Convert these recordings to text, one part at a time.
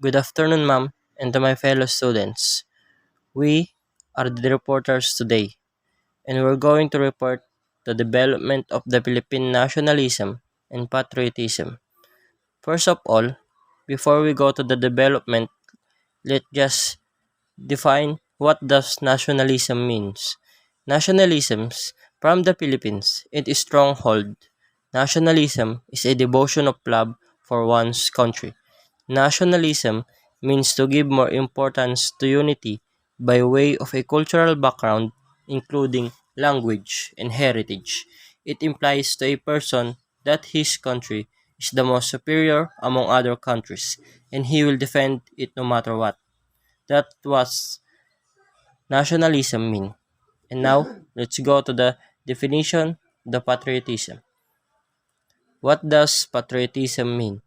Good afternoon, ma'am, and to my fellow students. We are the reporters today, and we're going to report the development of the Philippine nationalism and patriotism. First of all, before we go to the development, let's just define what does nationalism means. Nationalism from the Philippines, it is stronghold. Nationalism is a devotion of love for one's country. Nationalism means to give more importance to unity by way of a cultural background, including language and heritage. It implies to a person that his country is the most superior among other countries, and he will defend it no matter what. That was nationalism mean. And now, let's go to the definition, the patriotism. What does patriotism mean?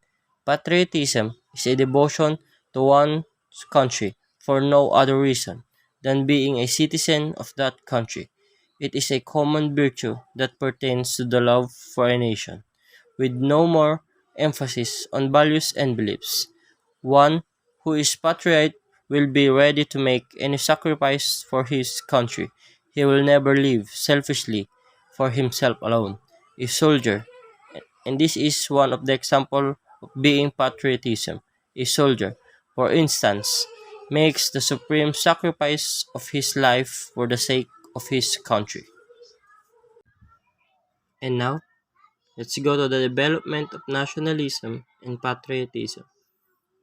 Patriotism is a devotion to one's country for no other reason than being a citizen of that country. It is a common virtue that pertains to the love for a nation, with no more emphasis on values and beliefs. One who is patriot will be ready to make any sacrifice for his country. He will never live selfishly for himself alone. A soldier, and this is one of the example of being patriotism. A soldier, for instance, makes the supreme sacrifice of his life for the sake of his country. And now, let's go to the development of nationalism and patriotism.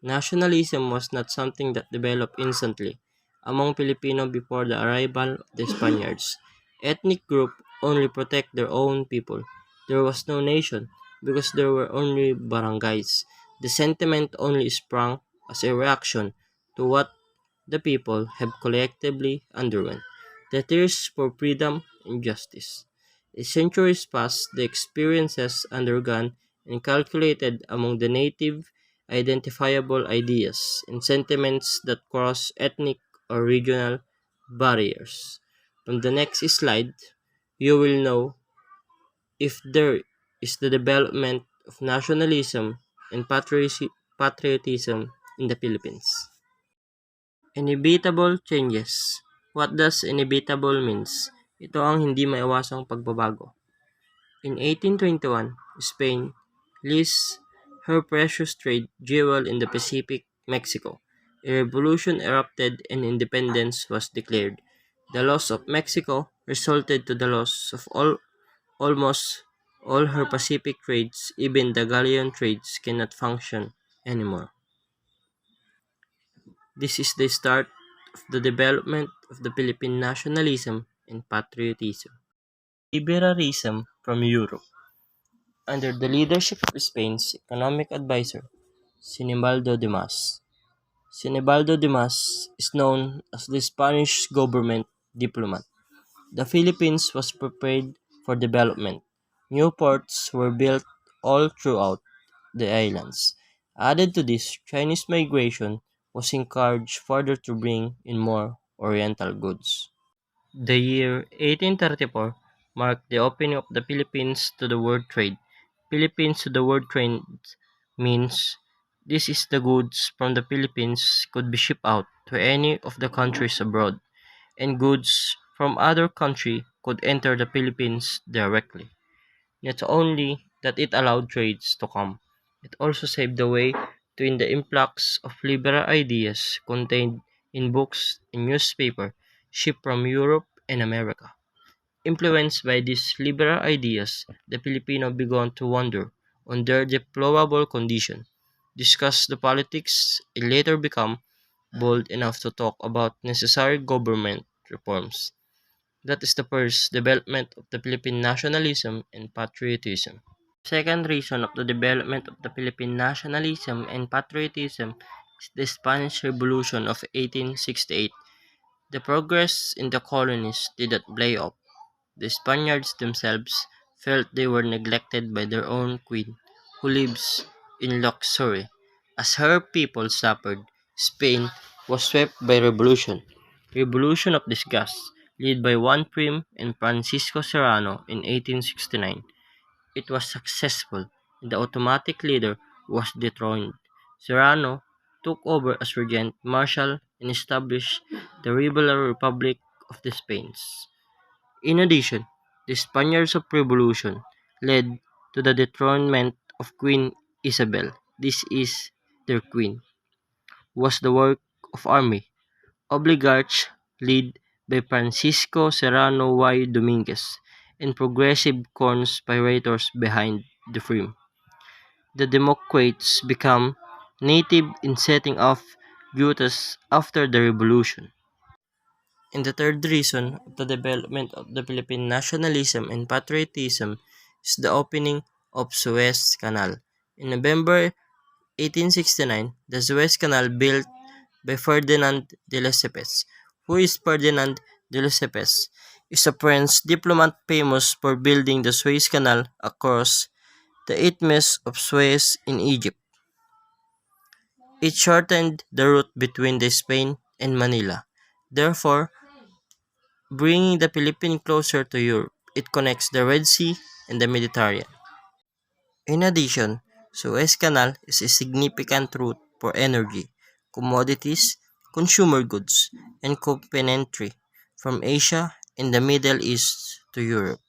Nationalism was not something that developed instantly among Filipino before the arrival of the Spaniards. Ethnic groups only protect their own people. There was no nation because there were only barangays. The sentiment only sprang as a reaction to what the people have collectively underwent, the thirst for freedom and justice. As centuries passed, the experiences undergone and calculated among the native identifiable ideas and sentiments that cross ethnic or regional barriers. From the next slide, you will know if there is the development of nationalism and patriotism in the Philippines. Inevitable changes. What does inevitable means? Ito ang hindi maiwasang pagbabago. In 1821, Spain leased her precious trade jewel in the Pacific, Mexico. A revolution erupted and independence was declared. The loss of Mexico resulted to the loss of almost all her Pacific trades. Even the galleon trades cannot function anymore. This is the start of the development of the Philippine nationalism and patriotism. Liberalism from Europe. Under the leadership of Spain's economic advisor, Sinibaldo de Mas. Sinibaldo de Mas is known as the Spanish government diplomat. The Philippines was prepared for development. New ports were built all throughout the islands. Added to this, Chinese migration was encouraged further to bring in more Oriental goods. The year 1834 marked the opening of the Philippines to the world trade. Philippines to the world trade means this is the goods from the Philippines could be shipped out to any of the countries abroad, and goods from other country could enter the Philippines directly. Not only that it allowed trades to come, it also saved the way to in the influx of liberal ideas contained in books and newspaper shipped from Europe and America. Influenced by these liberal ideas, the Filipino began to wonder on their deplorable condition, discuss the politics, and later become bold enough to talk about necessary government reforms. That is the first development of the Philippine nationalism and patriotism. Second reason of the development of the Philippine nationalism and patriotism is the Spanish Revolution of 1868. The progress in the colonies did not play off. The Spaniards themselves felt they were neglected by their own queen, who lives in luxury. As her people suffered, Spain was swept by revolution of disgust, led by Juan Prim and Francisco Serrano in 1869. It was successful, and the automatic leader was dethroned. Serrano took over as regent marshal and established the rebel Republic of the Spains. In addition, the Spaniards of Revolution led to the dethronement of Queen Isabel. This is their queen, was the work of army oligarchs led by Francisco Serrano y Dominguez and progressive conspirators behind the frame. The Democrats became native in setting off duties after the revolution. And the third reason of the development of the Philippine nationalism and patriotism is the opening of Suez Canal. In November 1869, the Suez Canal built by Ferdinand de Lesseps. Who is Ferdinand de Lesseps? Is a French diplomat famous for building the Suez Canal across the Isthmus of Suez in Egypt. It shortened the route between the Spain and Manila, therefore bringing the Philippines closer to Europe. It connects the Red Sea and the Mediterranean. In addition, Suez Canal is a significant route for energy, commodities, consumer goods, and componentry from Asia and the Middle East to Europe.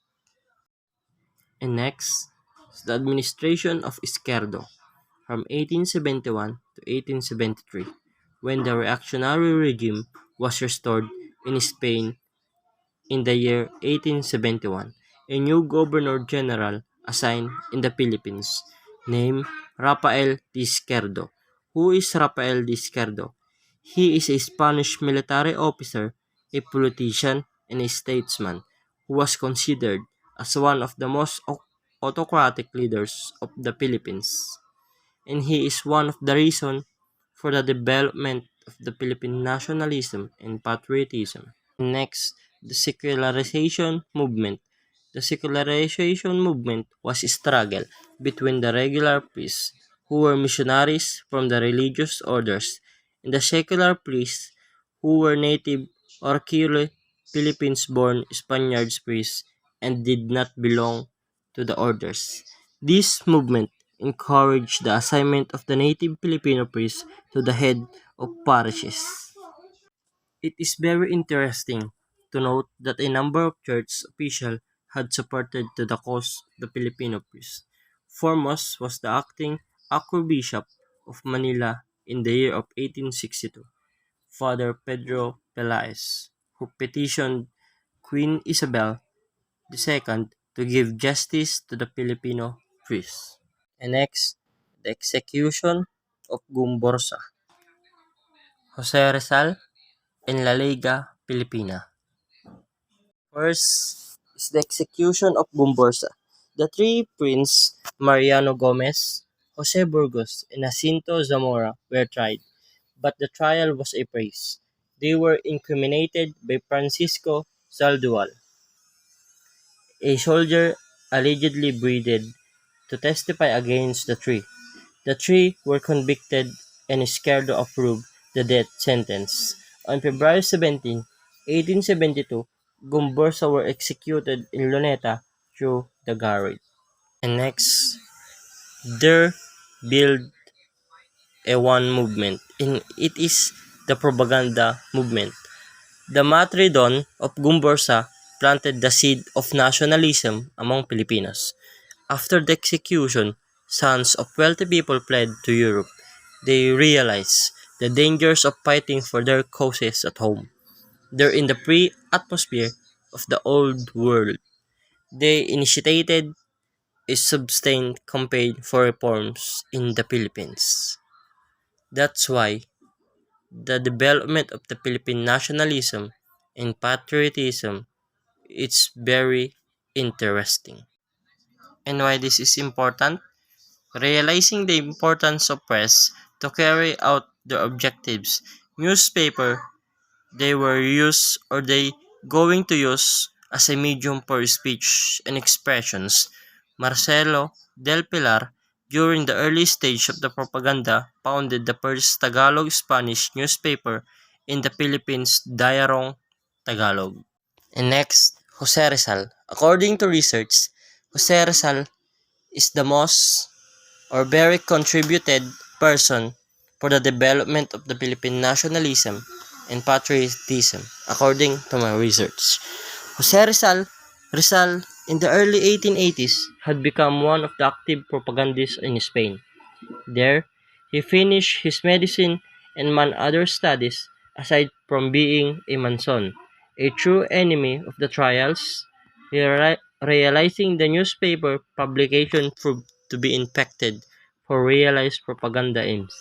And next is the administration of Izquierdo from 1871 to 1873, when the reactionary regime was restored in Spain. In the year 1871, a new governor-general assigned in the Philippines, named Rafael de Izquierdo. Who is Rafael de Izquierdo? He is a Spanish military officer, a politician, and a statesman who was considered as one of the most autocratic leaders of the Philippines. And he is one of the reasons for the development of the Philippine nationalism and patriotism. Next, the secularization movement. The secularization movement was a struggle between the regular priests, who were missionaries from the religious orders, and the secular priests, who were native or Philippines-born Spaniards priests and did not belong to the orders. This movement encouraged the assignment of the native Filipino priests to the head of parishes. It is very interesting to note that a number of church officials had supported to the cause of the Filipino priests. Foremost was the acting Archbishop of Manila in the year of 1862, Father Pedro Pelaez, who petitioned Queen Isabel II to give justice to the Filipino priests. And next, the execution of Gumborsa, Jose Rizal, and La Liga Filipina. First is the execution of Gumborsa. The three Prince Mariano Gomez, Jose Burgos, and Jacinto Zamora were tried, but the trial was a praise. They were incriminated by Francisco Zaldual, a soldier allegedly breeded to testify against the three. The three were convicted and Izquierdo approved the death sentence. On February 17, 1872, Gumbursa were executed in Luneta through the garrote. And next, there build a one movement, and it is the propaganda movement. The Matridon of Gumbursa planted the seed of nationalism among Filipinos. After the execution, sons of wealthy people fled to Europe. They realized the dangers of fighting for their causes at home. They're in the free atmosphere of the old world. They initiated a sustained campaign for reforms in the Philippines. That's why the development of the Philippine nationalism and patriotism is very interesting. And why this is important? Realizing the importance of press to carry out their objectives, newspaper they were used or they going to use as a medium for speech and expressions. Marcelo del Pilar, during the early stage of the propaganda, founded the first Tagalog-Spanish newspaper in the Philippines, Diarong Tagalog. And next, Jose Rizal. According to research, Jose Rizal is the most or very contributed person for the development of the Philippine nationalism and patriotism, according to my research. Jose Rizal in the early 1880s had become one of the active propagandists in Spain. There, he finished his medicine and among other studies, aside from being a Manson, a true enemy of the trials, realizing the newspaper publication proved to be infected for realized propaganda aims.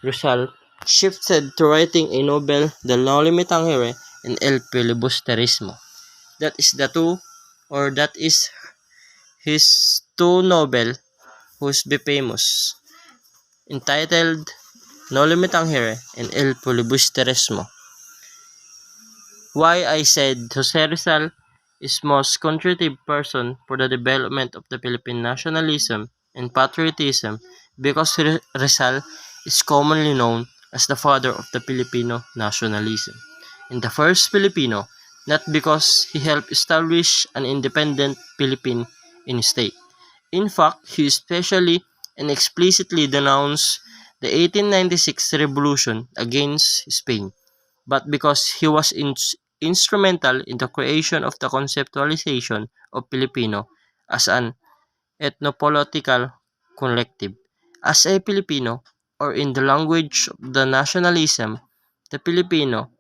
Rizal shifted to writing a novel, The Lonely Tangere and El Filibusterismo. That is his two novel whose be famous, entitled No Limitang Here and El Filibusterismo. Why I said Jose Rizal is most contributive person for the development of the Philippine nationalism and patriotism because Rizal is commonly known as the father of the Filipino nationalism. And the first Filipino, not because he helped establish an independent Philippine state. In fact, he especially and explicitly denounced the 1896 revolution against Spain, but because he was instrumental in the creation of the conceptualization of Filipino as an ethnopolitical collective. As a Filipino, or in the language of the nationalism, the Filipino,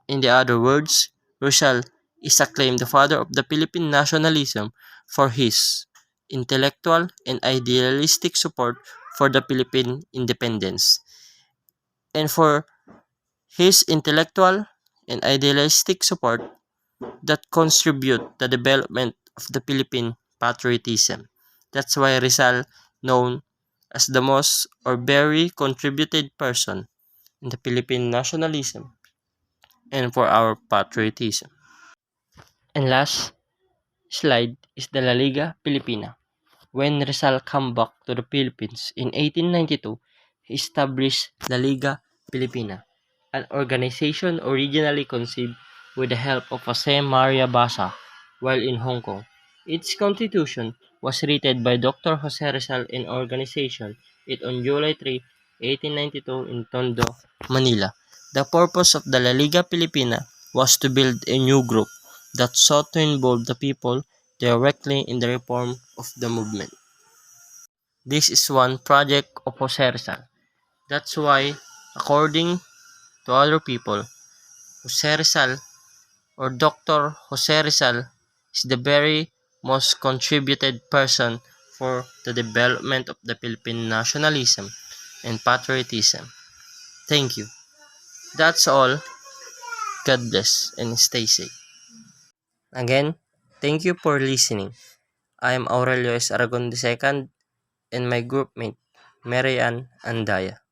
in the other words, Rizal is acclaimed the father of the Philippine nationalism for his intellectual and idealistic support for the Philippine independence, and for his intellectual and idealistic support that contribute the development of the Philippine patriotism. That's why Rizal known as the most or very contributed person in the Philippine nationalism and for our patriotism. And last slide is the La Liga Filipina. When Rizal came back to the Philippines in 1892, he established La Liga Filipina, an organization originally conceived with the help of Jose Maria Basa while in Hong Kong. Its constitution was written by Dr. Jose Rizal and organization it on July 3, 1892 in Tondo, Manila. The purpose of the La Liga Filipina was to build a new group that sought to involve the people directly in the reform of the movement. This is one project of Jose Rizal. That's why, according to other people, Jose Rizal or Dr. Jose Rizal is the very most contributed person for the development of the Philippine nationalism and patriotism. Thank you. That's all. God bless and stay safe. Again, thank you for listening. I am Aurelio S. Aragon II and my groupmate, Marian Andaya.